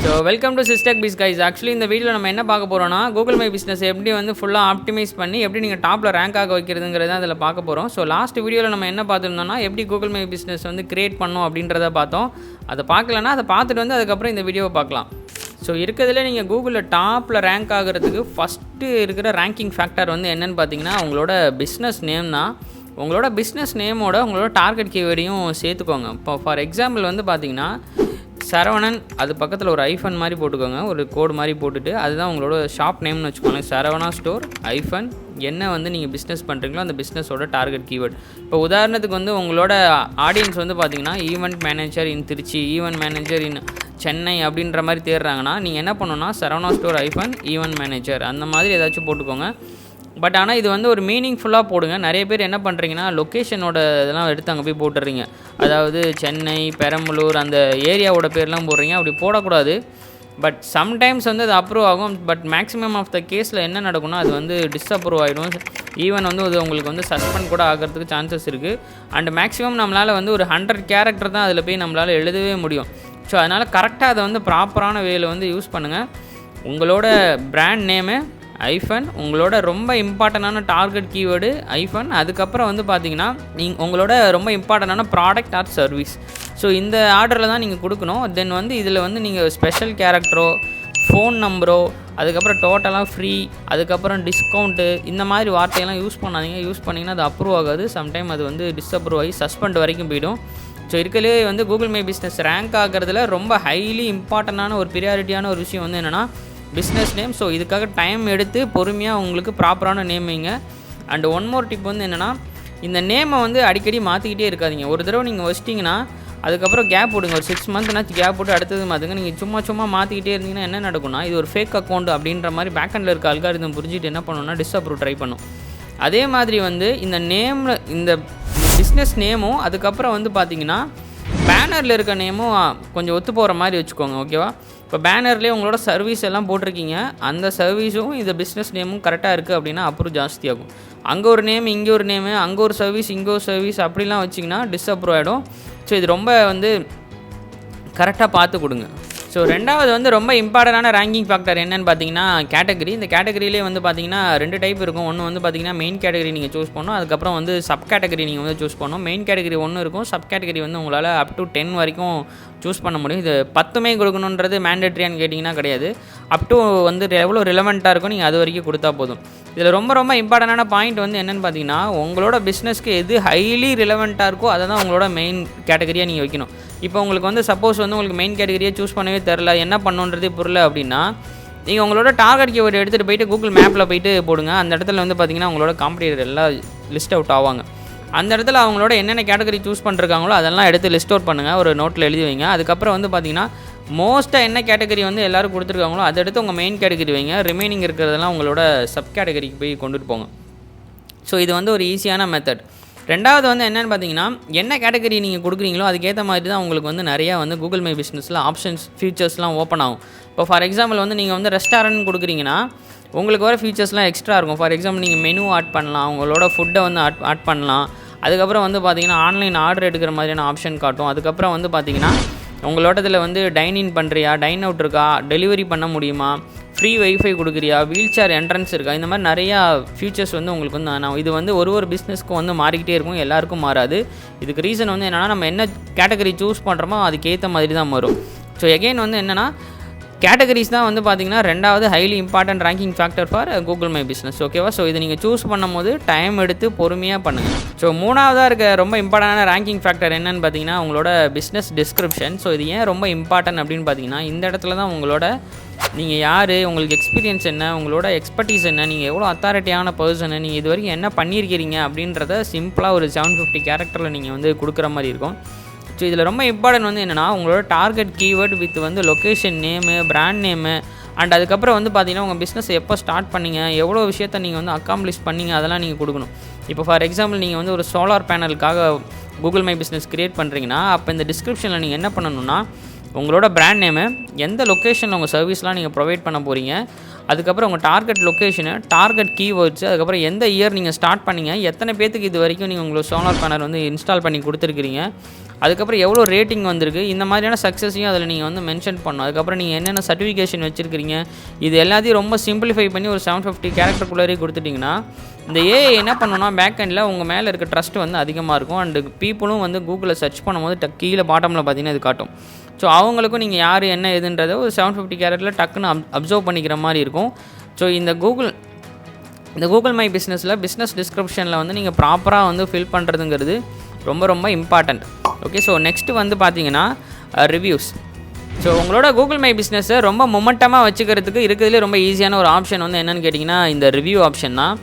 So welcome to Systech Biz guys. Actually இந்த வீடியோவில் நம்ம என்ன பார்க்க போகிறோம்னா கூகுள் மை பிஸ்னஸ் எப்படி வந்து ஃபுல்லாக ஆப்டிமைஸ் பண்ணி எப்படி நீங்கள் டாப்பில் ரேங்க் ஆக வைக்கிறதுங்கிறத அதில் பார்க்க போகிறோம். ஸோ லாஸ்ட் வீடியோவில் நம்ம என்ன பார்த்துருந்தோம்னா எப்படி கூகுள் மை பிஸ்னஸ் வந்து கிரியேட் பண்ணோம் அப்படின்றத பார்த்தோம். அதை பார்க்கலன்னா அதை பார்த்துட்டு வந்து அதுக்கப்புறம் இந்த வீடியோவை பார்க்கலாம். ஸோ இருக்கிறதுல நீங்கள் கூகுளில் டாப்பில் ரேங்க் ஆகிறதுக்கு ஃபஸ்ட்டு இருக்கிற ரேங்கிங் ஃபேக்டர் வந்து என்னென்னு பார்த்தீங்கன்னா உங்களோட பிஸ்னஸ் நேம் தான். உங்களோட பிஸ்னஸ் நேமோட உங்களோட டார்கெட் கீவேர்டையும் சேர்த்துக்கோங்க. இப்போ ஃபார் எக்ஸாம்பிள் வந்து பார்த்தீங்கன்னா சரவணன், அது பக்கத்தில் ஒரு ஐஃபன் மாதிரி போட்டுக்கோங்க, ஒரு கோடு மாதிரி போட்டுட்டு அதுதான் உங்களோட ஷாப் நேம்னு வச்சுக்கோங்க. சரவணா ஸ்டோர் ஐஃபன் என்ன வந்து நீங்கள் பிஸ்னஸ் பண்ணுறீங்களோ அந்த பிஸ்னஸோட டார்கெட் கீவேர்டு. இப்போ உதாரணத்துக்கு வந்து உங்களோட ஆடியன்ஸ் வந்து பார்த்தீங்கன்னா event manager in Tiruchi, event manager in Chennai அப்படின்ற மாதிரி தேடுறாங்கன்னா நீங்கள் என்ன பண்ணணும்னா Saravana store hyphen event manager அந்த மாதிரி ஏதாச்சும் போட்டுக்கோங்க. பட் ஆனால் இது வந்து ஒரு மீனிங்ஃபுல்லாக போடுங்க. நிறைய பேர் என்ன பண்ணுறீங்கன்னா லொக்கேஷனோட இதெல்லாம் எடுத்து அங்கே போய் போட்டுறீங்க. அதாவது சென்னை, பெரம்பலூர் அந்த ஏரியாவோட பேர்லாம் போடுறீங்க. அப்படி போடக்கூடாது. பட் சம்டைம்ஸ் வந்து அது அப்ரூவ் ஆகும். பட் மேக்ஸிமம் ஆஃப் த கேஸில் என்ன நடக்கும்னா அது வந்து டிஸ்அப்ரூவ் ஆகிடும். ஈவன் வந்து அது உங்களுக்கு வந்து சஸ்பெண்ட் கூட ஆகிறதுக்கு சான்சஸ் இருக்குது. அண்ட் மேக்ஸிமம் நம்மளால் வந்து ஒரு 100 கேரக்டர் தான் அதில் போய் நம்மளால் எழுதவே முடியும். ஸோ அதனால் கரெக்டாக அதை வந்து ப்ராப்பரான வேல வந்து யூஸ் பண்ணுங்கள். உங்களோட பிராண்ட் நேமு ஐஃபன், உங்களோட ரொம்ப இம்பார்ட்டண்டான டார்கெட் கீவேர்டு ஐஃபன், அதுக்கப்புறம் வந்து பார்த்தீங்கன்னா உங்களோட ரொம்ப இம்பார்ட்டண்டான ப்ராடக்ட் ஆர் சர்வீஸ். ஸோ இந்த ஆர்டரில் தான் நீங்கள் கொடுக்கணும். தென் வந்து இதில் வந்து நீங்கள் ஸ்பெஷல் கேரக்டரோ ஃபோன் நம்பரோ அதுக்கப்புறம் டோட்டலாக ஃப்ரீ அதுக்கப்புறம் டிஸ்கவுண்ட்டு இந்த மாதிரி வார்த்தையெல்லாம் யூஸ் பண்ணாதீங்க. யூஸ் பண்ணிங்கன்னா அது அப்ரூவ் ஆகாது. சம்டைம் அது வந்து டிஸ்அப்ரூவ் ஆகி சஸ்பெண்ட் வரைக்கும் போயிடும். ஸோ இருக்கலே வந்து கூகுள் மை பிஸ்னஸ் ரேங்க் ஆகிறதுல ரொம்ப ஹைலி இம்பார்ட்டண்டான ஒரு ப்ரியாரிட்டியான ஒரு விஷயம் வந்து என்னென்னா பிஸ்னஸ் நேம். ஸோ இதுக்காக டைம் எடுத்து பொறுமையாக உங்களுக்கு ப்ராப்பரான நேம் வைங்க. அண்ட் ஒன் மோர் டிப் வந்து என்னென்னா இந்த நேமை வந்து அடிக்கடி மாற்றிக்கிட்டே இருக்காதிங்க. ஒரு தடவை நீங்கள் வச்சிட்டிங்கன்னா அதுக்கப்புறம் கேப் விடுங்க. ஒரு 6 மந்த்னாச்சும் கேப் விட்டு அடுத்தது மாற்றுங்க. நீங்கள் சும்மா மாற்றிக்கிட்டே இருந்தீங்கன்னா என்ன நடக்கும்னா இது ஒரு ஃபேக் அக்கௌண்ட் அப்படின்ற மாதிரி பேக்கெண்டில் இருக்க அல்காரிதம் புரிஞ்சுட்டு என்ன பண்ணணும்னா டிஸ்அப்ரூவ் ட்ரை பண்ணும். அதே மாதிரி வந்து இந்த நேமில் இந்த பிஸ்னஸ் நேமும் அதுக்கப்புறம் வந்து பார்த்தீங்கன்னா பேனரில் இருக்க நேமும் கொஞ்சம் ஒத்து போகிற மாதிரி வச்சுக்கோங்க. ஓகேவா? இப்போ பேனர்லேயே உங்களோட சர்வீஸ் எல்லாம் போட்டிருக்கீங்க. அந்த சர்வீஸும் இந்த பிஸ்னஸ் நேமும் கரெக்டாக இருக்குது அப்படின்னா அப்ரூவ் ஜாஸ்தியாகும். அங்கே ஒரு நேம் இங்கே ஒரு நேமு, அங்கே ஒரு சர்வீஸ் இங்கே ஒரு சர்வீஸ் அப்படிலாம் வச்சிங்கன்னா டிஸ்அப்ரூவ் ஆகிடும். ஸோ இது ரொம்ப வந்து கரெக்டாக பார்த்து கொடுங்க. ஸோ ரெண்டாவது வந்து ரொம்ப இம்பார்ட்டண்டான ரேங்கிங் ஃபேக்டர் என்னென்னு பார்த்தீங்கன்னா கேட்டகரி. இந்த கேட்டகரியிலே வந்து பார்த்தீங்கன்னா 2 டைப் இருக்கும். ஒன்று வந்து பார்த்தீங்கன்னா மெயின் கேட்டகரி நீங்கள் சூஸ் பண்ணணும், அதுக்கப்புறம் வந்து சப் கேட்டகரி நீங்கள் வந்து சூஸ் பண்ணணும். மெயின் கேட்டகரி 1 இருக்கும், சப் கேட்டகரி வந்து உங்களால் அப் டு 10 வரைக்கும் சூஸ் பண்ண முடியும். இது 10மே கொடுக்கணுன்றது மேண்டேட்ரியான்னு கேட்டிங்கன்னா கிடையாது. அப் டு வந்து எவ்வளோ ரிலவெண்ட்டாக இருக்கும் நீங்கள் அது வரைக்கும் கொடுத்தா போதும். இதில் ரொம்ப இம்பார்ட்டண்டான பாயிண்ட் வந்து என்னென்னு பார்த்தீங்கன்னா உங்களோட பிஸ்னஸ்க்கு எது ஹைலி ரிலவெண்ட்டாக இருக்கோ அதை தான் உங்களோட மெயின் கேட்டகரியாக நீங்கள் வைக்கணும். இப்போ உங்களுக்கு வந்து சப்போஸ் வந்து உங்களுக்கு மெயின் கேட்டகரியை சூஸ் பண்ணவே தெரில, என்ன பண்ணுன்றதே புரியல அப்படின்னா நீங்கள் உங்களோட டார்கெட் கீவேர்டு எடுத்துகிட்டு போயிட்டு கூகுள் மேப்பில் போயிட்டு போடுங்க. அந்த இடத்துல வந்து பார்த்தீங்கன்னா உங்களோட காம்படிட்டர் எல்லாம் லிஸ்ட் அவுட் ஆவாங்க. அந்த இடத்துல அவங்களோட என்னென்ன கேட்டகரி சூஸ் பண்ணிருக்காங்களோ அதெல்லாம் எடுத்து லிஸ்ட் அவுட் பண்ணுங்கள், ஒரு நோட்டில் எழுதி வைங்க. அதுக்கப்புறம் வந்து பார்த்தீங்கன்னா மோஸ்ட்டாக என்ன கேட்டகரி வந்து எல்லோரும் கொடுத்துருக்காங்களோ அதை எடுத்து உங்கள் மெயின் கேட்டகரி வைங்க. ரிமைனிங் இருக்கிறதெல்லாம் உங்களோட சப் கேட்டகரிக்கு போய் கொண்டுட்டு போங்க. ஸோ இது வந்து ஒரு ஈஸியான மெத்தட். ரெண்டாவது வந்து என்னென்னு பார்த்தீங்கன்னா என்ன கேட்டகரி நீங்கள் கொடுக்குறீங்களோ அதுக்கேற்ற மாதிரி தான் உங்களுக்கு வந்து நிறையா வந்து கூகுள் மை பிஸ்னஸில் ஆப்ஷன்ஸ் ஃபீச்சர்ஸ்லாம் ஓப்பன் ஆகும். இப்போ ஃபார் எக்ஸாம்பிள் வந்து நீங்கள் வந்து ரெஸ்டாரண்ட் கொடுக்குறீங்கன்னா உங்களுக்கு வர ஃபீச்சர்ஸ்லாம் எக்ஸ்ட்ரா இருக்கும். ஃபார் எக்ஸாம்பிள் நீங்கள் மெனு ஆட் பண்ணலாம், உங்களோட ஃபுட்டை வந்து ஆட் பண்ணலாம். அதுக்கப்புறம் வந்து பார்த்தீங்கன்னா ஆன்லைன் ஆர்டர் எடுக்கிற மாதிரியான ஆப்ஷன் காட்டும். அதுக்கப்புறம் வந்து பார்த்தீங்கன்னா உங்களோட இதில் வந்து டைன் பண்ணுறியா, டைன் அவுட் இருக்கா, டெலிவரி பண்ண முடியுமா, ஃப்ரீ வைஃபை கொடுக்குறியா, வீல் சேர் என்ட்ரன்ஸ் இருக்கா, இந்த மாதிரி நிறையா ஃபியூச்சர்ஸ் வந்து உங்களுக்கு வந்து இது வந்து ஒரு பிஸ்னஸ்க்கும் வந்து மாறிக்கிட்டே இருக்கும், எல்லாருக்கும் மாறாது. இதுக்கு ரீசன் வந்து என்னென்னா நம்ம என்ன கேட்டகரி சூஸ் பண்ணுறோமோ அதுக்கேற்ற மாதிரி தான் வரும். ஸோ எகெயின் வந்து என்னென்னா கேட்டகரிஸ் தான் வந்து பார்த்தீங்கன்னா ரெண்டாவது highly important ranking factor for Google my business. ஓகேவா? ஸோ இதை நீங்கள் சூஸ் பண்ணும்போது டைம் எடுத்து பொறுமையாக பண்ணுங்கள். ஸோ மூணாவதாக இருக்க ரொம்ப இம்பார்ட்டண்டான ரேங்கிங் ஃபேக்டர் என்னென்னு பார்த்தீங்கன்னா உங்களோட பிஸ்னஸ் டிஸ்கிரிப்ஷன். ஸோ இது ஏன் ரொம்ப இம்பார்ட்டன்ட் அப்படின்னு பார்த்தீங்கன்னா இந்த இடத்துல தான் உங்களோட நீங்கள் யார், உங்களுக்கு எக்ஸ்பீரியன்ஸ் என்ன, உங்களோட எக்ஸ்பர்டீஸ் என்ன, நீங்கள் எவ்வளோ அத்தாரிட்டியான பர்சனு, நீங்கள் இது வரைக்கும் என்ன பண்ணியிருக்கிறீங்க அப்படின்றத சிம்பிளாக ஒரு 750 கேரக்டரில் நீங்கள் வந்து கொடுக்குற மாதிரி இருக்கும். ஸோ இதில் ரொம்ப இம்பார்ட்டன்ட் வந்து என்னென்னா உங்களோட டார்கெட் கீவேர்டு வித் வந்து location name, brand name and அதுக்கப்புறம் வந்து பார்த்தீங்கன்னா உங்கள் பிஸ்னஸ் எப்போ ஸ்டார்ட் பண்ணிங்க, எவ்வளோ விஷயத்தை நீங்கள் வந்து அக்காம்ப்ளிஷ் பண்ணிங்க அதெல்லாம் நீங்கள் கொடுக்கணும். இப்போ ஃபார் எக்ஸாம்பிள் நீங்கள் வந்து ஒரு சோலார் பேனலுக்காக கூகுள் மை பிஸ்னஸ் க்ரியேட் பண்ணுறீங்கன்னா அப்போ இந்த டிஸ்கிரிப்ஷனில் நீங்கள் என்ன பண்ணணும்னா உங்களோட பிராண்ட் நேமு, எந்த லொக்கேஷனில் உங்கள் சர்வீஸ்லாம் நீங்கள் ப்ரொவைட் பண்ண போகிறீங்க, அதுக்கப்புறம் உங்கள் டார்கெட் லொக்கேஷனு, டார்கெட் கீவேர்ட்ஸு, அதுக்கப்புறம் எந்த இயர் நீங்கள் ஸ்டார்ட் பண்ணீங்க, எத்தனை பேத்துக்கு இது வரைக்கும் நீங்கள் உங்களோட சோலார் பேனல் வந்து இன்ஸ்டால் பண்ணி கொடுத்துருக்கிறீங்க, அதுக்கப்புறம் எவ்வளோ ரேட்டிங் வந்திருக்கு, இந்த மாதிரியான சக்ஸஸையும் அதில் நீங்கள் வந்து மென்ஷன் பண்ணணும். அதுக்கப்புறம் நீங்கள் என்னென்ன சர்டிஃபிகேஷன் வச்சுருக்கிறீங்க, இது எல்லாத்தையும் ரொம்ப சிம்பிளிஃபை பண்ணி ஒரு 750 கேரக்டருக்குள்ளே கொடுத்துட்டிங்கன்னா இந்த ஏஐ என்ன பண்ணணும்னா பேக் எண்டில் உங்கள் மேலே இருக்க ட்ரஸ்ட் வந்து அதிகமாக இருக்கும். அண்டு பீப்புளும் வந்து கூகுளில் சர்ச் பண்ணும்போது கீழே பாட்டமில் பார்த்தீங்கன்னா இது காட்டும். ஸோ அவங்களுக்கும் நீங்கள் யார் என்ன எதுன்றதை ஒரு 750 கேரக்டரில் டக்குன்னு அப்சர்வ் பண்ணிக்கிற மாதிரி இருக்கும். ஸோ இந்த கூகுள் மை பிஸ்னஸில் பிஸ்னஸ் டிஸ்கிரிப்ஷனில் வந்து நீங்கள் ப்ராப்பராக வந்து ஃபில் பண்ணுறதுங்கிறது ரொம்ப ரொம்ப இம்பார்ட்டண்ட். ஓகே, ஸோ நெக்ஸ்ட்டு வந்து பார்த்தீங்கன்னா ரிவ்யூஸ். ஸோ உங்களோட கூகுள் மை பிஸ்னஸை ரொம்ப மொமெண்டமாக வச்சுக்கிறதுக்கு இருக்கிறதுலே ரொம்ப ஈஸியான ஒரு ஆப்ஷன் வந்து என்னென்னு கேட்டிங்கன்னா இந்த ரிவ்யூ ஆப்ஷன் தான்.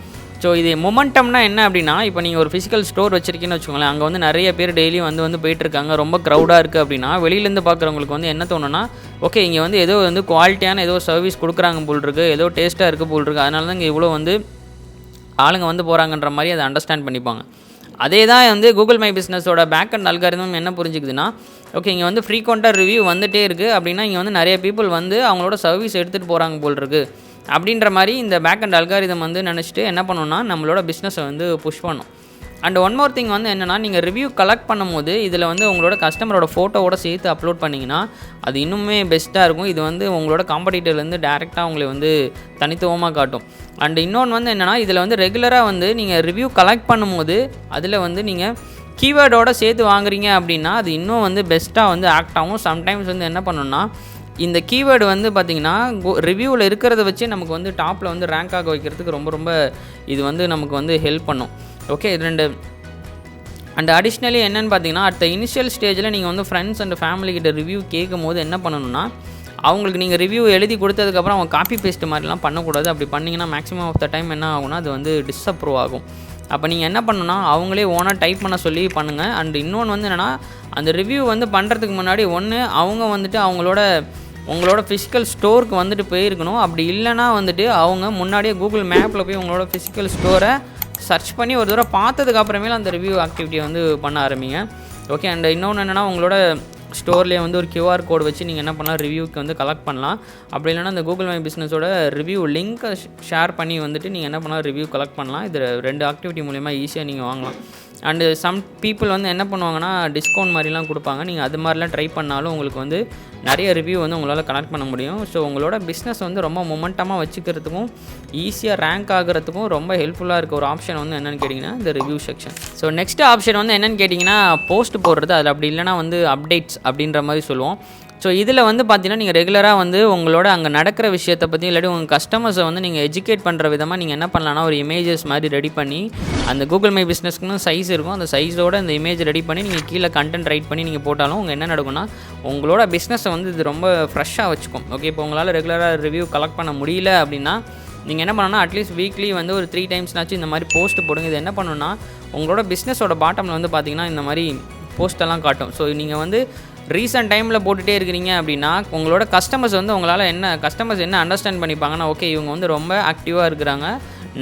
ஸோ இது மொமெண்டம்னா என்ன அப்படின்னா, இப்போ நீங்கள் ஒரு ஃபிசிக்கல் ஸ்டோர் வச்சுருக்கீங்கன்னு வச்சுக்கோங்களேன், அங்கே வந்து நிறைய பேர் டெய்லியும் வந்து போயிட்டுருக்காங்க, ரொம்ப க்ரௌடாக இருக்குது அப்படின்னா வெளியிலேருந்து பார்க்குறவங்களுக்கு வந்து என்ன தோணுன்னா, ஓகே இங்கே வந்து ஏதோ வந்து குவாலிட்டியான ஏதோ சர்வீஸ் கொடுக்குறாங்க போல் இருக்குது, ஏதோ டேஸ்ட்டாக இருக்குது போல் இருக்குது, அதனால தான் இங்கே இவ்வளோ வந்து ஆளுங்க வந்து போகிறாங்கன்ற மாதிரி அதை அண்டர்ஸ்டாண்ட் பண்ணிப்பாங்க. அதே தான் வந்து கூகுள் மை பிஸ்னஸோட பேக் அண்ட் அல்காரிதம் என்ன புரிஞ்சுக்குதுன்னா, ஓகே இங்கே வந்து ஃப்ரீக்வெண்ட்டாக ரிவ்யூ வந்துகிட்டே இருக்குது அப்படின்னா இங்கே வந்து நிறைய பீப்புள் வந்து அவங்களோட சர்வீஸ் எடுத்துகிட்டு போகிறாங்க போல் இருக்குது அப்படின்ற மாதிரி இந்த பேக் அண்ட் அல்காரிதம் வந்து நினச்சிட்டு என்ன பண்ணணும்னா நம்மளோட பிஸ்னஸை வந்து புஷ் பண்ணும். அண்ட் ஒன் மோர் திங் வந்து என்னென்னா, நீங்கள் ரிவ்யூ கலெக்ட் பண்ணும்போது இதில் வந்து உங்களோட கஸ்டமரோட ஃபோட்டோவோட சேர்த்து அப்லோட் பண்ணிங்கன்னா அது இன்னுமே பெஸ்ட்டாக இருக்கும். இது வந்து உங்களோட காம்படிட்டர்லேருந்து டேரெக்டாக உங்களை வந்து தனித்துவமாக காட்டும். அண்ட் இன்னொன்று வந்து என்னென்னா, இதில் வந்து ரெகுலராக வந்து நீங்கள் ரிவ்யூ கலெக்ட் பண்ணும்போது அதில் வந்து நீங்கள் கீவேர்டோடு சேர்த்து வாங்குறீங்க அப்படின்னா அது இன்னும் வந்து பெஸ்ட்டாக வந்து ஆக்ட் ஆகும். சம்டைம்ஸ் வந்து என்ன பண்ணணும்னா, இந்த கீவேர்டு வந்து பார்த்திங்கன்னா ரிவ்யூவில் இருக்கிறத வச்சு நமக்கு வந்து டாப்பில் வந்து ரேங்க் ஆக வைக்கிறதுக்கு ரொம்ப ரொம்ப இது வந்து நமக்கு வந்து ஹெல்ப் பண்ணும். ஓகே, இது ரெண்டு. அண்ட் அடிஷ்னலி என்னென்னு பார்த்தீங்கன்னா, அட் த இனிஷியல் ஸ்டேஜில் நீங்கள் வந்து ஃப்ரெண்ட்ஸ் அண்ட் ஃபேமிலிக்கிட்ட ரிவ்யூ கேட்கும் போது என்ன பண்ணணும்னா, அவங்களுக்கு நீங்கள் ரிவ்யூ எழுதி கொடுத்ததுக்கப்புறம் அவங்க காப்பி பேஸ்ட் மாதிரிலாம் பண்ணக்கூடாது. அப்படி பண்ணிங்கன்னா மேக்ஸிமம் ஆஃப் த டைம் என்ன ஆகும்னா அது வந்து டிஸ்அப்ரூவ் ஆகும். அப்போ நீங்கள் என்ன பண்ணணும்னா அவங்களே ஓனாக டைப் பண்ண சொல்லி பண்ணுங்கள். அண்ட் இன்னொன்று வந்து என்னென்னா, அந்த ரிவ்யூ வந்து பண்ணுறதுக்கு முன்னாடி அவங்க வந்துட்டு உங்களோட ஃபிசிக்கல் ஸ்டோருக்கு வந்துட்டு போயிருக்கணும். அப்படி இல்லைனா வந்துட்டு அவங்க முன்னாடியே கூகுள் மேப்பில் போய் உங்களோட ஃபிசிக்கல் ஸ்டோரை சர்ச் பண்ணி ஒரு தடவை பார்த்ததுக்கு அப்புறமேல அந்த ரிவ்யூ ஆக்டிவிட்டியை வந்து பண்ண ஆரம்பிங்க. ஓகே, அண்ட் இன்னொன்று என்னென்னா, உங்களோட ஸ்டோர்லேயே வந்து ஒரு QR கோடு வச்சு நீங்கள் என்ன பண்ணலாம், ரிவ்யூக்கு வந்து கலெக்ட் பண்ணலாம். அப்படி இல்லைனா இந்த கூகுள் மை பிஸ்னஸோட ரிவ்யூ லிங்க்கை ஷேர் பண்ணி வந்துட்டு நீங்கள் என்ன பண்ணலாம், ரிவ்யூ கலெக்ட் பண்ணலாம். இது 2 ஆக்டிவிட்டி மூலிமா ஈஸியாக நீங்கள் வாங்கலாம். அண்டு சம் பீப்புள் வந்து என்ன பண்ணுவாங்கன்னா டிஸ்கவுண்ட் மாதிரிலாம் கொடுப்பாங்க. நீங்கள் அது மாதிரிலாம் ட்ரை பண்ணாலும் உங்களுக்கு வந்து நிறைய ரிவ்யூ வந்து உங்களால் கலெக்ட் பண்ண முடியும். ஸோ உங்களோட பிஸ்னஸ் வந்து ரொம்ப மொமெண்டமாக வச்சுக்கிறதுக்கும் ஈஸியாக ரேங்க் ஆகிறதுக்கும் ரொம்ப ஹெல்ப்ஃபுல்லாக இருக்க ஒரு ஆப்ஷன் வந்து என்னென்னு கேட்டிங்கன்னா இந்த review section. So next option வந்து என்னென்னு கேட்டிங்கன்னா போஸ்ட் போடுறது. அதில் அப்படி இல்லைனா வந்து அப்டேட்ஸ் அப்படின்ற மாதிரி சொல்லுவோம். ஸோ இதில் வந்து பார்த்தீங்கன்னா நீங்கள் ரெகுலராக வந்து உங்களோட அங்கே நடக்கிற விஷயத்தை பற்றி இல்லாட்டி உங்கள் கஸ்டமர்ஸை வந்து நீங்கள் எஜுகேட் பண்ணுற விதமாக நீங்கள் என்ன பண்ணலான்னா ஒரு இமேஜஸ் மாதிரி ரெடி பண்ணி அந்த கூகுள் மை பிஸ்னஸ்க்குன்னு சைஸ் இருக்கும், அந்த சைஸோட அந்த இமேஜ் ரெடி பண்ணி நீங்கள் கீழே கண்டென்ட் ரைட் பண்ணி நீங்கள் போட்டாலும் உங்கள் என்ன நடக்கும்னா உங்களோட பிஸ்னஸை வந்து இது ரொம்ப ஃப்ரெஷ்ஷாக வச்சுக்கும். ஓகே, இப்போ உங்களால் ரெகுலராக ரிவ்யூ கலெக்ட் பண்ண முடியல அப்படின்னா நீங்கள் என்ன பண்ணணும்னா அட்லீஸ்ட் வீக்லி வந்து ஒரு 3 டைம்ஸ்னாச்சும் இந்த மாதிரி போஸ்ட் போடுங்க. இது என்ன பண்ணணும்னா உங்களோட பிஸ்னஸோட பாட்டமில் வந்து பார்த்தீங்கன்னா இந்த மாதிரி போஸ்ட்டெல்லாம் காட்டும். ஸோ நீங்கள் வந்து ரீசெண்ட் டைமில் போட்டுகிட்டே இருக்கிறீங்க அப்படின்னா உங்களோட கஸ்டமர்ஸ் வந்து உங்களால் கஸ்டமர்ஸ் என்ன அண்டர்ஸ்டாண்ட் பண்ணிப்பாங்கன்னா, ஓகே இவங்க வந்து ரொம்ப ஆக்டிவாக இருக்கிறாங்க,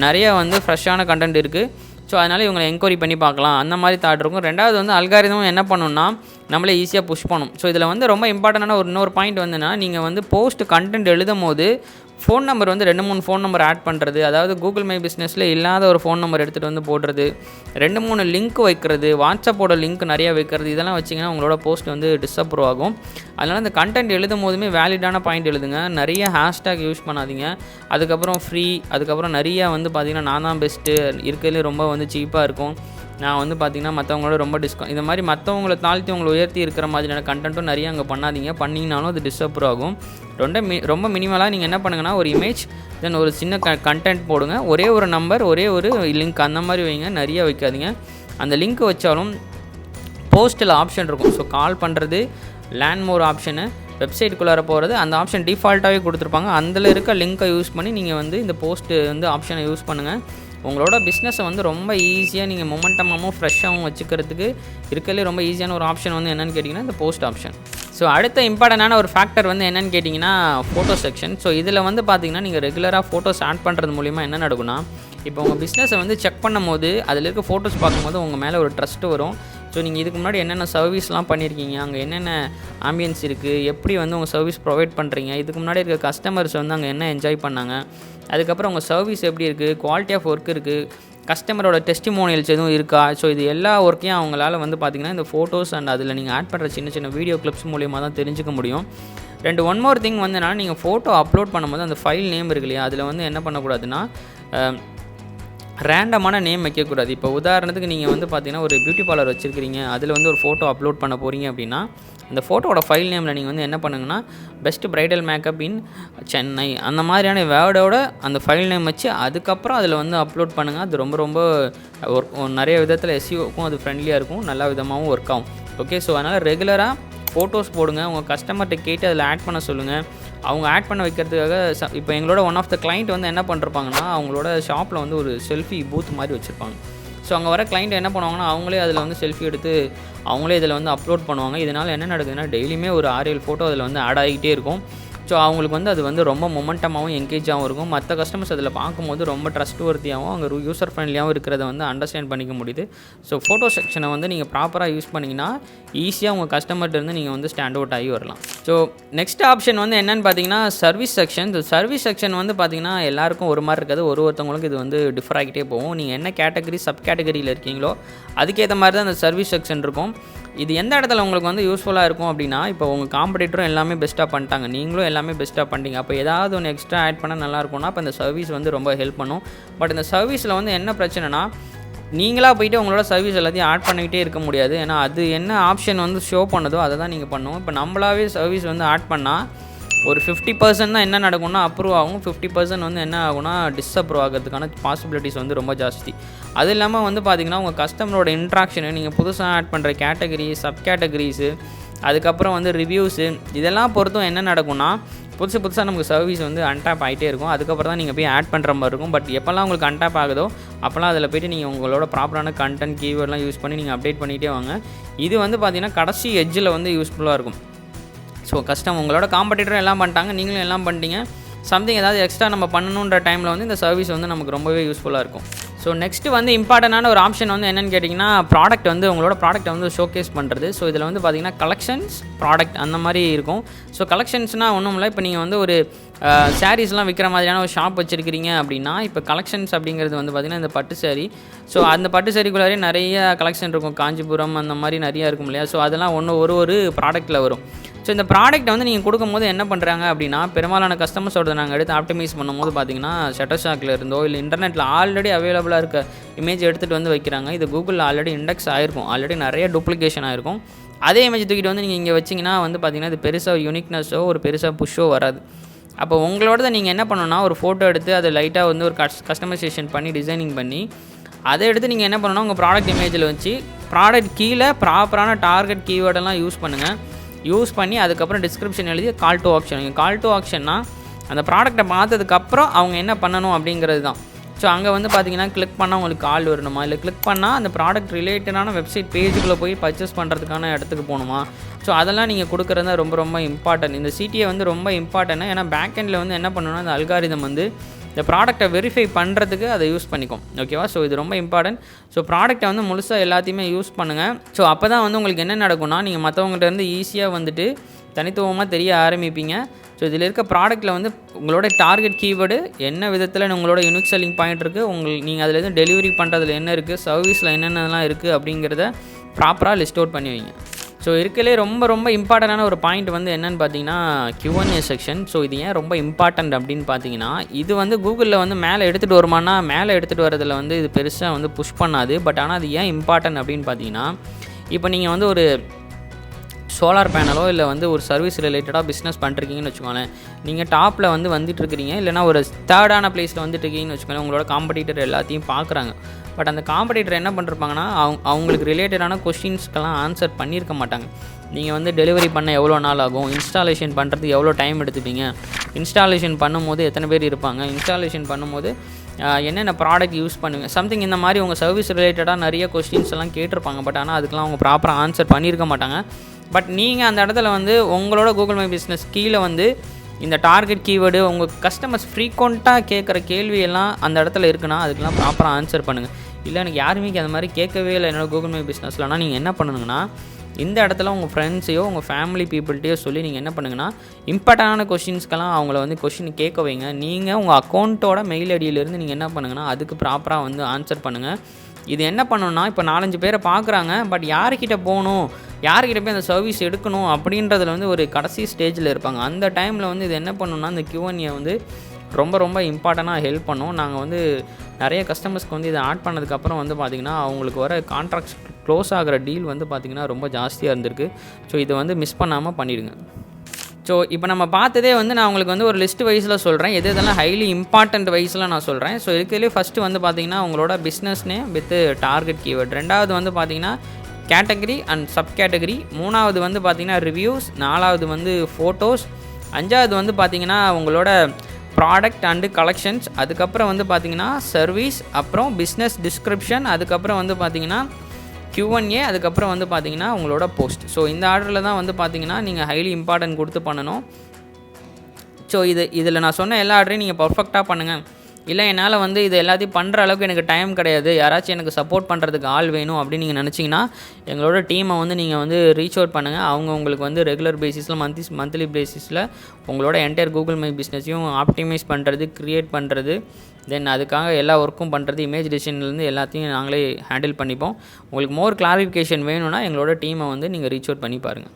நிறைய வந்து ஃப்ரெஷ்ஷான கண்டென்ட் இருக்குது, ஸோ அதனால் இவங்களை என்கொயரி பண்ணி பார்க்கலாம், அந்த மாதிரி தாட் இருக்கும். ரெண்டாவது வந்து அல்காரிதமும் என்ன பண்ணணும்னா நம்மளே ஈஸியாக புஷ் பண்ணும். ஸோ இதில் வந்து ரொம்ப இம்பார்ட்டண்டான இன்னொரு பாயிண்ட் வந்துன்னா, நீங்கள் வந்து போஸ்ட் கண்டென்ட் எழுதும் போது ஃபோன் நம்பர் வந்து 2-3 ஃபோன் நம்பர் ஆட் பண்ணுறது, அதாவது கூகுள் மை பிஸ்னஸில் இல்லாத ஒரு ஃபோன் நம்பர் எடுத்துகிட்டு வந்து போடுறது, 2-3 லிங்க் வைக்கிறது, வாட்ஸ்அப்போட லிங்க் நிறையா வைக்கிறது, இதெல்லாம் வச்சிங்கன்னா உங்களோட போஸ்ட் வந்து டிஸ்அப்ரூவ் ஆகும். அதனால் இந்த கண்டென்ட் எழுதும் போதுமே வேலிடான பாயிண்ட் எழுதுங்க. நிறைய ஹேஷ்டேக் யூஸ் பண்ணாதீங்க. அதுக்கப்புறம் ஃப்ரீ, அதுக்கப்புறம் நிறையா வந்து பார்த்திங்கன்னா நான் தான் பெஸ்ட்டு, இருக்கிறதுலே ரொம்ப வந்து சீப்பாக இருக்கும், நான் வந்து பார்த்திங்கன்னா மற்றவங்களோட ரொம்ப டிஸ்கவுண்ட், இந்த மாதிரி மற்றவங்களை தாழ்த்தி உங்களை உயர்த்தி இருக்கிற மாதிரியான கண்டென்ட்டும் நிறைய அங்கே பண்ணாதீங்க. பண்ணிங்கனாலும் அது டிஸ்அப்ரூவ் ஆகும். ரொம்ப மினிமலாக நீங்கள் என்ன பண்ணுங்கன்னா ஒரு இமேஜ் தென் ஒரு சின்ன கண்டென்ட் போடுங்க, ஒரே ஒரு நம்பர், ஒரே ஒரு லிங்க், அந்த மாதிரி வைங்க, நிறைய வைக்காதீங்க. அந்த லிங்க் வச்சாலும் போஸ்ட்டில் ஆப்ஷன் இருக்கும். ஸோ கால் பண்ணுறது, லேண்ட் மோர் ஆப்ஷனு, வெப்சைட்டுக்குள்ளார போகிறது, அந்த ஆப்ஷன் டிஃபால்ட்டாகவே கொடுத்துருப்பாங்க. அதில் இருக்க லிங்க்கை யூஸ் பண்ணி நீங்கள் வந்து இந்த போஸ்ட்டு வந்து ஆப்ஷனை யூஸ் பண்ணுங்கள். உங்களோட பிஸ்னஸை வந்து ரொம்ப ஈஸியாக நீங்கள் மொமெண்டமாகவும் ஃப்ரெஷ்ஷாகவும் வச்சுக்கிறதுக்கு இருக்கிறதுலே ரொம்ப ஈஸியான ஒரு ஆப்ஷன் வந்து என்னென்னு கேட்டிங்கன்னா இந்த போஸ்ட் ஆப்ஷன். ஸோ அடுத்த இம்பார்ட்டண்டான ஒரு ஃபேக்டர் வந்து என்னென்னு கேட்டிங்கன்னா ஃபோட்டோ செக்ஷன். ஸோ இதில் வந்து பார்த்திங்கன்னா நீங்கள் ரெகுலராக ஃபோட்டோஸ் ஆட் பண்ணுறது மூலிமா என்ன நடக்கும்னா, இப்போ உங்கள் பிஸ்னஸை வந்து செக் பண்ணும் போது அதில் இருக்க ஃபோட்டோஸ் பார்க்கும்போது உங்கள் மேலே ஒரு ட்ரஸ்ட் வரும். ஸோ நீங்கள் இதுக்கு முன்னாடி என்னென்ன சர்வீஸ்லாம் பண்ணியிருக்கீங்க, அங்கே என்னென்ன ஆம்பியன்ஸ் இருக்குது, எப்படி வந்து உங்கள் சர்வீஸ் ப்ரொவைட் பண்ணுறீங்க, இதுக்கு முன்னாடி இருக்க கஸ்டமர்ஸ் வந்து அங்கே என்ன என்ஜாய் பண்ணாங்க, அதுக்கப்புறம் உங்கள் சர்வீஸ் எப்படி இருக்குது, குவாலிட்டி ஆஃப் ஒர்க் இருக்குது, கஸ்டமரோட டெஸ்டிமோனியல்ஸ் எதுவும் இருக்கா. ஸோ இது எல்லா ஒர்க்கையும் அவங்களால வந்து பார்த்திங்கன்னா இந்த ஃபோட்டோஸ் அண்ட் அதில் நீங்கள் ஆட் பண்ணுற சின்ன சின்ன வீடியோ கிளிப்ஸ் மூலியமாக தான் தெரிஞ்சுக்க முடியும். ஒன் மோர் திங் வந்து என்னன்னா, நீங்கள் ஃபோட்டோ அப்லோட் பண்ணும்போது அந்த ஃபைல் நேம் இருக்கு இல்லையா, அதில் வந்து என்ன பண்ணக்கூடாதுன்னா ரேண்டமான நேம் வைக்கக்கூடாது. இப்போ உதாரணத்துக்கு நீங்கள் வந்து பார்த்தீங்கன்னா ஒரு பியூட்டி பார்லர் வச்சுருக்கிறீங்க, அதில் வந்து ஒரு ஃபோட்டோ அப்லோட் பண்ண போகிறீங்க அப்படின்னா அந்த ஃபோட்டோவோட ஃபைல் நேமில் நீங்கள் வந்து என்ன பண்ணுங்கன்னா பெஸ்ட் பிரைடல் மேக்கப் இன் சென்னை அந்த மாதிரியான வேர்டோட அந்த ஃபைல் நேம் வச்சு அதுக்கப்புறம் அதில் வந்து அப்லோட் பண்ணுங்கள். அது ரொம்ப ரொம்ப நிறைய விதத்தில் SEOக்கும் அது ஃப்ரெண்ட்லியாக இருக்கும், நல்ல விதமாகவும் ஒர்க் ஆகும். ஓகே, ஸோ அதனால் ரெகுலராக ஃபோட்டோஸ் போடுங்க, உங்கள் கஸ்டமர்கிட்ட கேட்டு அதில் ஆட் பண்ண சொல்லுங்கள். அவங்க ஆட் பண்ண வைக்கிறதுக்காக இப்போ எங்களோட ஒன் ஆஃப் த கிளைண்ட் வந்து என்ன பண்ணிருப்பாங்கன்னா, அவங்களோட ஷாப்பில் வந்து ஒரு செல்ஃபி பூத் மாதிரி வச்சுருப்பாங்க. ஸோ அங்கே வர கிளைண்ட் என்ன பண்ணுவாங்கன்னா, அவங்களே அதில் வந்து செல்ஃபி எடுத்து அவங்களே இதில் வந்து அப்லோட் பண்ணுவாங்க. இதனால் என்ன நடக்குதுன்னா, டெய்லியுமே ஒரு 6-7 ஃபோட்டோ அதில் வந்து ஆட் ஆகிட்டே இருக்கும். ஸோ அவங்களுக்கு வந்து அது வந்து ரொம்ப மொமெண்டமாகவும் என்கேஜாகவும் இருக்கும். மற்ற கஸ்டமர்ஸ் அதில் பார்க்கும்போது ரொம்ப ட்ரஸ்ட்வர்த்தியாகவும் அங்கே யூசர் ஃப்ரெண்ட்லியாகவும் இருக்கிறத வந்து அண்டர்ஸ்டாண்ட் பண்ணிக்க முடியுது. ஸோ ஃபோட்டோ செக்ஷனை வந்து நீங்கள் ப்ராப்பராக யூஸ் பண்ணிங்கன்னா ஈஸியாக உங்கள் கஸ்டமர்கிட்டருந்து நீங்கள் வந்து ஸ்டாண்ட் அவுட் ஆகி வரலாம். ஸோ நெக்ஸ்ட் ஆப்ஷன் வந்து என்னென்னு பார்த்தீங்கன்னா சர்வீஸ் செக்ஷன். இந்த சர்வீஸ் செக்ஷன் வந்து பார்த்தீங்கன்னா எல்லாருக்கும் ஒரு மாதிரி இருக்காது, ஒருத்தவங்களுக்கு இது வந்து டிஃபர் ஆகிட்டே போகும். நீங்கள் என்ன கேட்டகரி சப் கேட்டகரியில் இருக்கீங்களோ அதுக்கேற்ற மாதிரி தான் அந்த சர்வீஸ் செக்ஷன் இருக்கும். இது எந்த இடத்துல உங்களுக்கு வந்து யூஸ்ஃபுல்லாக இருக்கும் அப்படின்னா, இப்போ உங்கள் காம்படிட்டரும் எல்லாமே பெஸ்ட்டாக பண்ணிட்டாங்க, நீங்களும் எல்லாமே பெஸ்ட்டாக பண்ணிட்டீங்க, அப்போ ஏதாவது ஒன்று எக்ஸ்ட்ரா ஆட் பண்ணால் நல்லாயிருக்கும்னா அப்போ இந்த சர்வீஸ் வந்து ரொம்ப ஹெல்ப் பண்ணும். பட் இந்த சர்வீஸில் வந்து என்ன பிரச்சனைனா, நீங்களாக போய்ட்டு உங்களோட சர்வீஸ் எல்லாத்தையும் ஆட் பண்ணிக்கிட்டே இருக்க முடியாது. ஏன்னா அது என்ன ஆப்ஷன் வந்து ஷோ பண்ணதோ அதை தான் நீங்கள் பண்ணணும். இப்போ நம்மளாவே சர்வீஸ் வந்து ஆட் பண்ணால் ஒரு 50% தான் என்ன நடக்கும்னா அப்ரூவ் ஆகும், 50% வந்து என்ன ஆகும்னா டிஸ்அப்ரூவ் ஆகிறதுக்கான பாசிபிலிட்டிஸ் வந்து ரொம்ப ஜாஸ்தி. அது இல்லாமல் வந்து பார்த்திங்கன்னா உங்கள் கஸ்டமரோட இன்ட்ராக்ஷனு, நீங்கள் புதுசாக ஆட் பண்ணுற கேட்டகரி, சப் கேட்டகரிஸு, அதுக்கப்புறம் வந்து ரிவ்யூஸு, இதெல்லாம் பொறுத்தும் என்ன நடக்கும்னா புதுசாக நமக்கு சர்வீஸ் வந்து அன்டாப் ஆகிட்டே இருக்கும். அதுக்கப்புறம் தான் நீங்கள் போய் ஆட் பண்ணுற மாதிரி இருக்கும். பட் எப்போல்லாம் உங்களுக்கு அன்டாப் ஆகுதோ அப்போல்லாம் அதில் போய்ட்டு நீங்கள் உங்களோட ப்ராப்பரான கண்டென்ட் கீவேர்ட்லாம் யூஸ் பண்ணி நீங்கள் அப்டேட் பண்ணிகிட்டே வாங்க. இது வந்து பார்த்திங்கன்னா கடைசி எட்ஜில் வந்து யூஸ்ஃபுல்லாக இருக்கும். ஸோ உங்களோட காம்படிட்டரும் எல்லாம் பண்ணிட்டாங்க, நீங்களும் எல்லாம் பண்ணிட்டீங்க, சம்திங் ஏதாவது எக்ஸ்ட்ரா நம்ம பண்ணணுன்ற டைமில் வந்து இந்த சர்வீஸ் வந்து நமக்கு ரொம்பவே யூஸ்ஃபுல்லாக இருக்கும். ஸோ நெக்ஸ்ட்டு வந்து இம்பார்ட்டண்டான ஒரு ஆப்ஷன் வந்து என்னென்னு கேட்டிங்கன்னா ப்ராடக்ட் வந்து உங்களோட ப்ராடக்ட்டை வந்து ஷோகேஸ் பண்ணுறது. ஸோ இதில் வந்து பார்த்திங்கன்னா கலெக்ஷன்ஸ், ப்ராடக்ட் அந்த மாதிரி இருக்கும். ஸோ கலெக்ஷன்ஸ்னால் ஒன்றும் இல்லை, இப்போ நீங்கள் வந்து ஒரு சாரீஸ்லாம் விற்கிற மாதிரியான ஒரு ஷாப் வச்சுருக்கிறீங்க அப்படின்னா, இப்போ கலெக்ஷன்ஸ் அப்படிங்கிறது வந்து பார்த்திங்கன்னா இந்த பட்டு சாரீ. ஸோ அந்த பட்டு சாரீக்குள்ளாரே நிறைய கலெக்ஷன் இருக்கும், காஞ்சிபுரம் அந்த மாதிரி நிறையா இருக்கும் இல்லையா. ஸோ அதெல்லாம் ஒரு ப்ராடக்ட்டில் வரும். ஸோ இந்த ப்ராடக்ட்டை வந்து நீங்கள் கொடுக்கும்போது என்ன பண்ணுறாங்க அப்படின்னா, பெரும்பாலான கஸ்டமர்ஸோட நாங்கள் எடுத்து ஆப்டிமைஸ் பண்ணும்போது பார்த்திங்கன்னா ஷட்டர்ஷாக்கில் இருந்தோ இல்லை இன்டர்நெட்டில் ஆல்ரெடி அவைலபிளாக இருக்க இமேஜ் எடுத்துகிட்டு வந்து வைக்கிறாங்க. இது கூகுளில் ஆல்ரெடி இண்டெக்ஸ் ஆகிருக்கும், ஆல்ரெடி நிறைய டூப்ளிகேஷன் ஆகிருக்கும். அதே இமேஜ் தூக்கிட்டு வந்து நீங்கள் இங்கே வச்சிங்கன்னா வந்து பார்த்திங்கன்னா இது பெருசாக யூனிக்னஸோ ஒரு பெருசாக புஷ்ஷோ வராது. அப்போ உங்களோட நீங்கள் என்ன பண்ணணும்னா ஒரு ஃபோட்டோ எடுத்து அதை லைட்டாக வந்து ஒரு கஸ்டமைசேஷன் பண்ணி டிசைனிங் பண்ணி அதை எடுத்து நீங்கள் என்ன பண்ணணும்னா உங்கள் ப்ராடக்ட் இமேஜில் வச்சு ப்ராடக்ட் கீழே ப்ராப்பரான டார்கெட் கீவேர்டெல்லாம் யூஸ் பண்ணி அதுக்கப்புறம் டிஸ்கிரிப்ஷன் எழுதி கால் டு ஆக்ஷன்னா அந்த ப்ராடக்ட்டை பார்த்ததுக்கப்புறம் அவங்க என்ன பண்ணணும் அப்படிங்கிறது தான். ஸோ அங்கே வந்து பார்த்தீங்கன்னா கிளிக் பண்ணால் உங்களுக்கு கால் வரணுமா, இல்லை கிளிக் பண்ணால் அந்த ப்ராடக்ட் ரிலேட்டடான வெப்சைட் பேஜுக்குள்ளே போய் பர்ச்சேஸ் பண்ணுறதுக்கான இடத்துக்கு போகணுமா. ஸோ அதெல்லாம் நீங்கள் கொடுக்குறது தான் ரொம்ப ரொம்ப இம்பார்ட்டன்ட். இந்த சிடிஏ வந்து ரொம்ப இம்பார்ட்டன்ட். ஏன்னா பேக்கெண்டில் வந்து என்ன பண்ணணும்னா அந்த அல்காரிதம் வந்து இந்த ப்ராடக்ட்டை வெரிஃபை பண்ணுறதுக்கு அதை யூஸ் பண்ணிக்கும். ஓகேவா, ஸோ இது ரொம்ப இம்பார்ட்டன்ட். ஸோ ப்ராடக்ட்டை வந்து முழுசாக எல்லாத்தையுமே யூஸ் பண்ணுங்கள். ஸோ அப்போ தான் வந்து உங்களுக்கு என்ன நடக்கும்னா நீங்கள் மற்றவங்கள்ட்ட ஈஸியாக வந்துட்டு தனித்துவமாக தெரிய ஆரம்பிப்பீங்க. ஸோ இதில் இருக்க ப்ராடக்ட்டில் வந்து உங்களோட டார்கெட் கீவேர்டு என்ன விதத்தில் உங்களோட யூனிக் செல்லிங் பாயிண்ட் இருக்குது, நீங்கள் அதில் எதுவும் டெலிவரி பண்ணுறதுல என்ன இருக்குது, சர்வீஸில் என்னென்னலாம் இருக்குது அப்படிங்கிறத ப்ராப்பராக லிஸ்ட் அவுட் பண்ணி வைங்க. ஸோ இருக்கலே ரொம்ப ரொம்ப இம்பார்ட்டண்டான ஒரு பாயிண்ட் வந்து என்னென்னு பார்த்தீங்கன்னா Q&A செக்ஷன். ஸோ இது ஏன் ரொம்ப இம்பார்ட்டண்ட் அப்படின்னு பார்த்தீங்கன்னா, இது வந்து கூகுளில் வந்து மேலே எடுத்துகிட்டு வருமானா, மேலே எடுத்துகிட்டு வரதில் வந்து இது பெருசாக வந்து புஷ் பண்ணாது. பட் ஆனால் அது ஏன் இம்பார்ட்டன்ட் அப்படின்னு பார்த்தீங்கன்னா, இப்போ நீங்கள் வந்து ஒரு சோலார் பேனலோ இல்லை வந்து ஒரு சர்வீஸ் ரிலேட்டடாக பிஸ்னஸ் பண்ணுறீங்கன்னு வச்சுக்கோங்களேன், நீங்கள் டாப்பில் வந்து வந்துட்டுருக்கிறீங்க, இல்லைனா ஒரு தேர்டான பிளேஸில் வந்துட்டுருக்கீங்கன்னு வச்சுக்கோங்களேன், உங்களோட காம்படிட்டர் எல்லாத்தையும் பார்க்குறாங்க. பட் அந்த காம்படிட்டர் என்ன பண்ணிருப்பாங்கன்னா அவங்களுக்கு ரிலேட்டடான கொஸ்டின்ஸ்க்கெல்லாம் ஆன்சர் பண்ணியிருக்க மாட்டாங்க. நீங்கள் வந்து டெலிவரி பண்ண எவ்வளோ நாள் ஆகும், இன்ஸ்டாலேஷன் பண்ணுறதுக்கு எவ்வளோ டைம் எடுத்துப்பீங்க, இன்ஸ்டாலேஷன் பண்ணும்போது எத்தனை பேர் இருப்பாங்க, இன்ஸ்டாலேஷன் பண்ணும்போது என்னென்ன ப்ராடக்ட் யூஸ் பண்ணுவீங்க, சம்திங் இந்த மாதிரி உங்கள் சர்வீஸ் ரிலேட்டடாக நிறைய கொஸ்டின்ஸ் எல்லாம் கேட்டிருப்பாங்க. பட் ஆனால் அதுக்கெலாம் அவங்க ப்ராப்பராக ஆன்சர் பண்ணியிருக்க மாட்டாங்க. பட் நீங்கள் அந்த இடத்துல வந்து உங்களோட கூகுள் மை பிஸ்னஸ் கீழே வந்து இந்த டார்கெட் கீவேர்டு உங்கள் கஸ்டமர்ஸ் ஃப்ரீக்வெண்ட்டாக கேட்குற கேள்வியெல்லாம் அந்த இடத்துல இருக்குன்னா அதுக்கெல்லாம் ப்ராப்பராக ஆன்சர் பண்ணுங்கள். இல்லை எனக்கு யாருமே அந்த மாதிரி கேட்கவே இல்லை என்னோட கூகுள் மை பிஸ்னஸ்லனா, நீங்கள் என்ன பண்ணணுங்கன்னா, இந்த இடத்துல உங்கள் ஃப்ரெண்ட்ஸையோ உங்கள் ஃபேமிலி பீப்புள்கிட்டையோ சொல்லி நீங்கள் என்ன பண்ணுங்கன்னா, இம்பார்ட்டண்டான கொஷின்ஸ்க்கெல்லாம் அவங்கள வந்து கொஷின் கேட்க வைங்க. நீங்கள் உங்கள் அக்கௌண்ட்டோட மெயில் ஐடியிலேருந்து நீங்கள் என்ன பண்ணுங்கன்னா, அதுக்கு ப்ராப்பராக வந்து ஆன்சர் பண்ணுங்கள். இது என்ன பண்ணணும்னா, இப்போ 4-5 பேரை பார்க்குறாங்க, பட் யார்கிட்ட போகணும், யார்கிட்ட போய் அந்த சர்வீஸ் எடுக்கணும் அப்படின்றதுல வந்து ஒரு கடைசி ஸ்டேஜில் இருப்பாங்க. அந்த டைமில் வந்து இது என்ன பண்ணணும்னா, இந்த Q&A வந்து ரொம்ப ரொம்ப இம்பார்ட்டண்ட்டாக ஹெல்ப் பண்ணும். நாங்கள் வந்து நிறைய கஸ்டமர்ஸ்க்கு வந்து இதை ஆட் பண்ணதுக்கப்புறம் வந்து பார்த்திங்கன்னா, அவங்களுக்கு வர கான்ட்ராக்ட்ஸ் க்ளோஸ் ஆகிற டீல் வந்து பார்த்திங்கன்னா ரொம்ப ஜாஸ்தியாக இருந்திருக்கு. ஸோ இதை வந்து மிஸ் பண்ணாமல் பண்ணிடுங்க. ஸோ இப்போ நம்ம பார்த்ததே வந்து நான் உங்களுக்கு வந்து ஒரு லிஸ்ட் வைஸில் சொல்கிறேன். எது இதெல்லாம் ஹைலி இம்பார்ட்டண்ட் வைஸில் நான் சொல்கிறேன். ஸோ இதுலேயே ஃபஸ்ட்டு வந்து பார்த்திங்கன்னா உங்களோட business name with target keyword. 2வது வந்து பார்த்திங்கன்னா கேட்டகரி அண்ட் சப் கேட்டகரி. 3வது வந்து பார்த்திங்கன்னா ரிவ்யூஸ். 4வது வந்து ஃபோட்டோஸ். 5வது வந்து பார்த்திங்கன்னா உங்களோட ப்ராடக்ட் அண்டு கலெக்ஷன்ஸ். அதுக்கப்புறம் வந்து பார்த்திங்கன்னா சர்வீஸ். அப்புறம் பிஸ்னஸ் டிஸ்கிரிப்ஷன். அதுக்கப்புறம் வந்து பார்த்திங்கன்னா Q&A. அதுக்கப்புறம் வந்து பார்த்திங்கன்னா உங்களோட போஸ்ட். ஸோ இந்த ஆர்டரில் தான் வந்து பார்த்திங்கன்னா நீங்கள் ஹைலி இம்பார்ட்டன்ட் கொடுத்து பண்ணணும். ஸோ இதில் நான் சொன்ன எல்லா ஆர்டரையும் நீங்கள் பர்ஃபெக்டாக பண்ணுங்கள். இல்லை என்னால் வந்து இது எல்லாத்தையும் பண்ணுற அளவுக்கு எனக்கு டைம் கிடையாது, யாராச்சும் எனக்கு சப்போர்ட் பண்ணுறதுக்கு ஆள் வேணும் அப்படின்னு நீங்கள் நினச்சிங்கன்னா, எங்களோட டீமை வந்து நீங்கள் வந்து ரீச் அவுட் பண்ணுங்கள். அவங்க உங்களுக்கு வந்து ரெகுலர் பேசிஸில் மந்த்லி பேசிஸில் உங்களோட என்டையர் கூகுள் மை பிஸ்னஸையும் ஆப்டிமைஸ் பண்ணுறது, க்ரியேட் பண்ணுறது, தென் அதுக்காக எல்லா ஒர்க்கும் பண்ணுறது, இமேஜ் டிசைன்லேருந்து எல்லாத்தையும் நாங்களே ஹேண்டில் பண்ணிப்போம். உங்களுக்கு மோர் கிளாரிஃபிகேஷன் வேணும்னா எங்களோட டீமை வந்து நீங்கள் ரீச் அவுட் பண்ணி பாருங்கள்.